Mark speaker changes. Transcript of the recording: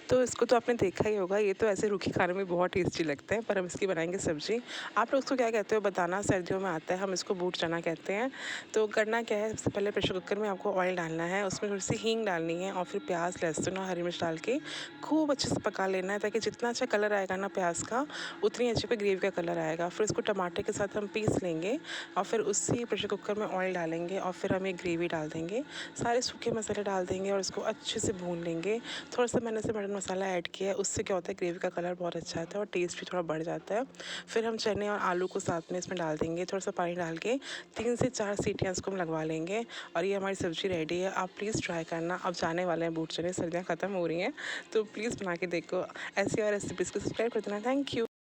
Speaker 1: तो इसको तो आपने देखा ही होगा, ये तो ऐसे रूखी खाने में बहुत टेस्टी लगता है, पर हम इसकी बनाएंगे सब्जी। आप लोग उसको क्या कहते हो बताना, सर्दियों में आता है, हम इसको बूट चना कहते हैं। तो करना क्या है, सबसे पहले प्रेशर कुकर में आपको ऑयल डालना है, उसमें थोड़ी सी हींग डालनी है और फिर प्याज, लहसुन और हरी मिर्च डाल के खूब अच्छे से पका लेना है, ताकि जितना अच्छा कलर आएगा ना प्याज का, उतनी अच्छी पे ग्रेवी का कलर आएगा। फिर उसको टमाटर के साथ हम पीस लेंगे और फिर उसी प्रेशर कुकर में ऑयल डालेंगे और फिर हम ये ग्रेवी डाल देंगे, सारे सूखे मसाले डाल देंगे और उसको अच्छे से भून लेंगे। थोड़ा सा मैंने से मटन मसाला ऐड किया है, उससे क्या होता है ग्रेवी का कलर बहुत अच्छा आता है और टेस्ट भी थोड़ा बढ़ जाता है। फिर हम चने और आलू को साथ में इसमें डाल देंगे, थोड़ा सा पानी डाल के 3 से 4 सीटियाँ इसको हम लगवा लेंगे और ये हमारी सब्ज़ी रेडी है। आप प्लीज़ ट्राई करना। अब जाने वाले हैं बूट चने, सर्दियाँ ख़त्म हो रही हैं, तो प्लीज़ बना के देखो। ऐसी और रेसिपीज़ को सब्सक्राइब कर देना। Thank you.